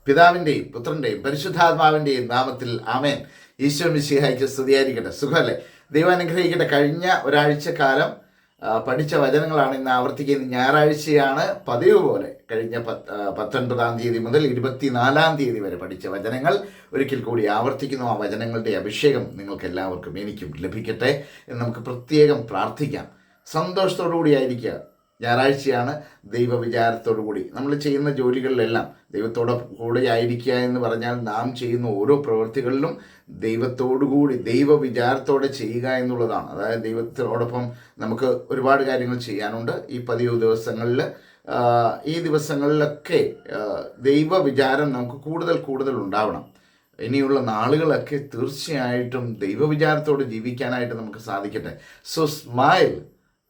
പിതാവിൻ്റെയും പുത്രൻ്റെയും പരിശുദ്ധാത്മാവിൻ്റെയും നാമത്തിൽ ആമേൻ. ഈശോ മിശിഹായ്ക്ക് സ്തുതിയായിരിക്കട്ടെ. സുഖമല്ലേ? ദൈവം അനുഗ്രഹിക്കട്ടെ. കഴിഞ്ഞ ഒരാഴ്ചക്കാലം പഠിച്ച വചനങ്ങളാണ് ഇന്ന് ആവർത്തിക്കുന്നത്. ഞായറാഴ്ചയാണ് പതിവ് പോലെ കഴിഞ്ഞ 19-ാം തീയതി മുതൽ 24-ാം തീയതി വരെ പഠിച്ച വചനങ്ങൾ ഒരിക്കൽ കൂടി ആവർത്തിക്കുന്നു. ആ വചനങ്ങളുടെ അഭിഷേകം നിങ്ങൾക്ക് എല്ലാവർക്കും എനിക്കും ലഭിക്കട്ടെ എന്ന് നമുക്ക് പ്രത്യേകം പ്രാർത്ഥിക്കാം. സന്തോഷത്തോടു കൂടിയായിരിക്കുക. ഞായറാഴ്ചയാണ്. ദൈവവിചാരത്തോടു കൂടി നമ്മൾ ചെയ്യുന്ന ജോലികളിലെല്ലാം ദൈവത്തോടെ കൂടെ ആയിരിക്കുക എന്ന് പറഞ്ഞാൽ നാം ചെയ്യുന്ന ഓരോ പ്രവൃത്തികളിലും ദൈവത്തോടുകൂടി ദൈവവിചാരത്തോടെ ചെയ്യുക എന്നുള്ളതാണ്. അതായത് ദൈവത്തോടൊപ്പം നമുക്ക് ഒരുപാട് കാര്യങ്ങൾ ചെയ്യാനുണ്ട്. ഈ 10 ദിവസങ്ങളിൽ ഈ ദിവസങ്ങളിലൊക്കെ ദൈവവിചാരം നമുക്ക് കൂടുതൽ ഉണ്ടാവണം. ഇനിയുള്ള നാളുകളൊക്കെ തീർച്ചയായിട്ടും ദൈവവിചാരത്തോടെ ജീവിക്കാനായിട്ട് നമുക്ക് സാധിക്കട്ടെ. So smile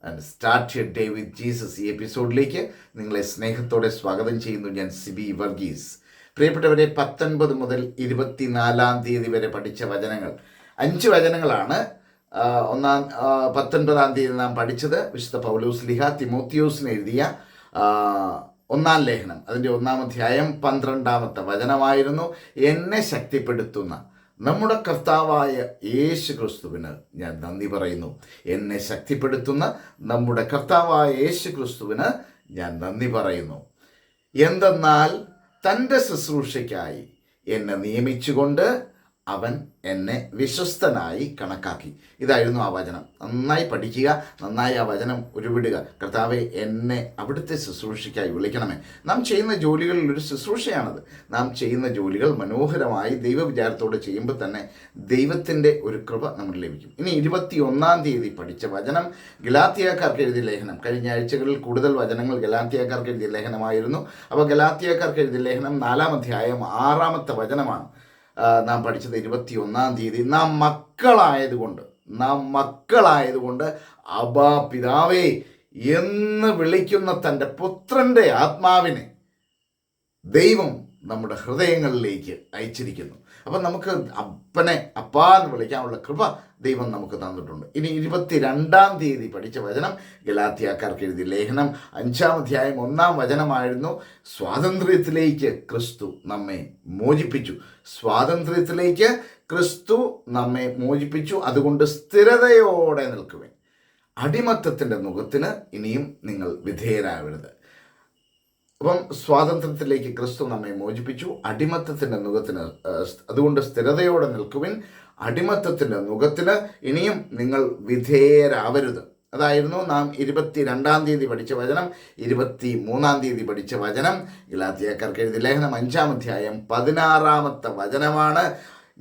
and start your day with Jesus. ഈ എപ്പിസോഡിലേക്ക് നിങ്ങളെ സ്നേഹത്തോടെ സ്വാഗതം ചെയ്യുന്നു. ഞാൻ സിബി വർഗീസ്. പ്രിയപ്പെട്ടവരെ, 19 മുതൽ 24-ാം തീയതി വരെ പഠിച്ച വചനങ്ങൾ 5 വചനങ്ങളാണ്. 19-ാം തീയതി നാം പഠിച്ചത് വിശുദ്ധ പൗലോസ് ശ്ലീഹ തിമോത്തിയോസിന് എഴുതിയ 1-ാം ലേഖനം, അതിൻ്റെ 1-ാം അധ്യായം 12-ാമത്തെ വചനമായിരുന്നു. എന്നെ ശക്തിപ്പെടുത്തുന്ന നമ്മുടെ കർത്താവായ യേശു ക്രിസ്തുവിന് ഞാൻ നന്ദി പറയുന്നു. എന്നെ ശക്തിപ്പെടുത്തുന്ന നമ്മുടെ കർത്താവായ യേശു ക്രിസ്തുവിന് ഞാൻ നന്ദി പറയുന്നു. എന്തെന്നാൽ തൻ്റെ ശുശ്രൂഷയ്ക്കായി എന്നെ നിയമിച്ചുകൊണ്ട് അവൻ എന്നെ വിശ്വസ്തനായി കണക്കാക്കി. ഇതായിരുന്നു ആ വചനം. നന്നായി പഠിക്കുക, നന്നായി ആ വചനം ഉരുവിടുക. കർത്താവെ, എന്നെ അവിടുത്തെ ശുശ്രൂഷയ്ക്കായി വിളിക്കണമേ. നാം ചെയ്യുന്ന ജോലികളിൽ ഒരു ശുശ്രൂഷയാണത്. നാം ചെയ്യുന്ന ജോലികൾ മനോഹരമായി ദൈവവിചാരത്തോടെ ചെയ്യുമ്പോൾ തന്നെ ദൈവത്തിൻ്റെ ഒരു കൃപ നമുക്ക് ലഭിക്കും. ഇനി 21-ാം തീയതി പഠിച്ച വചനം ഗലാത്യക്കാർക്ക് എഴുതിയ ലേഖനം. കഴിഞ്ഞ ആഴ്ചകളിൽ കൂടുതൽ വചനങ്ങൾ ഗലാത്യക്കാർക്ക് എഴുതിയ ലേഖനമായിരുന്നു. അപ്പോൾ ഗലാത്യക്കാർക്ക് എഴുതിയ ലേഖനം 4-ാം അധ്യായം 6-ാമത്തെ വചനമാണ് നാം പഠിച്ചത്. 21-ാം തീയതി നാം മക്കളായതുകൊണ്ട് അബ്ബാ പിതാവേ എന്ന് വിളിക്കുന്ന തൻ്റെ പുത്രൻ്റെ ആത്മാവിനെ ദൈവം നമ്മുടെ ഹൃദയങ്ങളിലേക്ക് അയച്ചിരിക്കുന്നു. അപ്പം നമുക്ക് അപ്പനെ അപ്പാ എന്ന് വിളിക്കാനുള്ള കൃപ ദൈവം നമുക്ക് തന്നിട്ടുണ്ട്. ഇനി 22-ാം തീയതി പഠിച്ച വചനം ഗലാത്യക്കാർക്ക് എഴുതിയ ലേഖനം 5-ാം അധ്യായം 1-ാം വചനമായിരുന്നു. സ്വാതന്ത്ര്യത്തിലേക്ക് ക്രിസ്തു നമ്മെ മോചിപ്പിച്ചു. സ്വാതന്ത്ര്യത്തിലേക്ക് ക്രിസ്തു നമ്മെ മോചിപ്പിച്ചു. അതുകൊണ്ട് സ്ഥിരതയോടെ നിൽക്കുവേൻ. അടിമത്തത്തിൻ്റെ നുകത്തിന് ഇനിയും നിങ്ങൾ വിധേയരാകരുത്. അപ്പം സ്വാതന്ത്ര്യത്തിലേക്ക് ക്രിസ്തു നമ്മെ മോചിപ്പിച്ചു. അടിമത്തത്തിൻ്റെ നുകത്തിന് അതുകൊണ്ട് സ്ഥിരതയോടെ നിൽക്കുവിൻ. അടിമത്തത്തിൻ്റെ നുകത്തിന് ഇനിയും നിങ്ങൾ വിധേയരാവരുത്. അതായിരുന്നു നാം 22-ാം തീയതി പഠിച്ച വചനം. 23-ാം തീയതി പഠിച്ച വചനം ഗലാത്യക്കാർക്ക് എഴുതിയ ലേഖനം 5-ാം അധ്യായം 16-ാമത്തെ വചനമാണ്.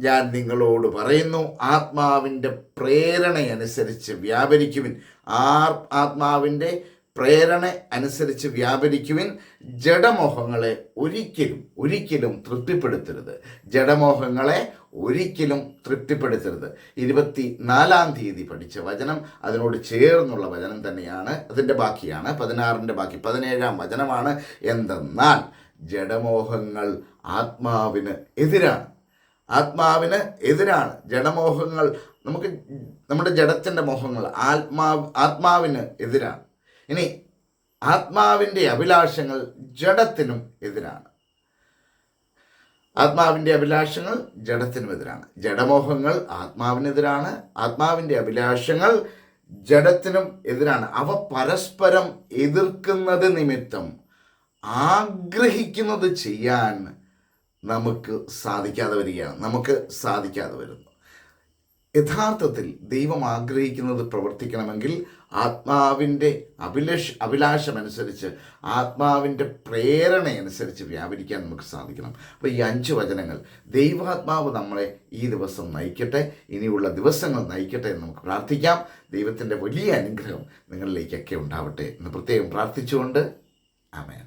ഞാൻ നിങ്ങളോട് പറയുന്നു, ആത്മാവിൻ്റെ പ്രേരണയനുസരിച്ച് വ്യാപരിക്കുവിൻ. ആത്മാവിൻ്റെ പ്രേരണ അനുസരിച്ച് വ്യാപരിക്കുവിൻ. ജഡമോഹങ്ങളെ ഒരിക്കലും തൃപ്തിപ്പെടുത്തരുത്. ജഡമോഹങ്ങളെ ഒരിക്കലും തൃപ്തിപ്പെടുത്തരുത്. 24-ാം തീയതി പഠിച്ച വചനം അതിനോട് ചേർന്നുള്ള വചനം തന്നെയാണ്. അതിൻ്റെ ബാക്കിയാണ് 16-ന്റെ ബാക്കി 17-ാം വചനമാണ്. എന്തെന്നാൽ ജഡമോഹങ്ങൾ ആത്മാവിന് എതിരാണ്. ജഡമോഹങ്ങൾ നമ്മുടെ ജഡത്തിൻ്റെ മോഹങ്ങൾ ആത്മാവിന് എതിരാണ്. ഇനി ആത്മാവിൻ്റെ അഭിലാഷങ്ങൾ ജഡത്തിനും എതിരാണ്. ജഡമോഹങ്ങൾ ആത്മാവിനെതിരാണ്. ആത്മാവിൻ്റെ അഭിലാഷങ്ങൾ ജഡത്തിനും എതിരാണ്. അവ പരസ്പരം എതിർക്കുന്നത് നിമിത്തം ആഗ്രഹിക്കുന്നത് ചെയ്യാൻ നമുക്ക് സാധിക്കാതെ വരുന്നു. യഥാർത്ഥത്തിൽ ദൈവം ആഗ്രഹിക്കുന്നത് പ്രവർത്തിക്കണമെങ്കിൽ ആത്മാവിൻ്റെ അഭിലാഷമനുസരിച്ച് ആത്മാവിൻ്റെ പ്രേരണയനുസരിച്ച് വ്യാപരിക്കാൻ നമുക്ക് സാധിക്കണം. അപ്പോൾ ഈ 5 വചനങ്ങൾ ദൈവാത്മാവ് നമ്മളെ ഈ ദിവസം നയിക്കട്ടെ, ഇനിയുള്ള ദിവസങ്ങൾ നയിക്കട്ടെ എന്ന് നമുക്ക് പ്രാർത്ഥിക്കാം. ദൈവത്തിൻ്റെ വലിയ അനുഗ്രഹം നിങ്ങളിലേക്കൊക്കെ ഉണ്ടാവട്ടെ എന്ന് പ്രത്യേകം പ്രാർത്ഥിച്ചുകൊണ്ട് ആമേൻ.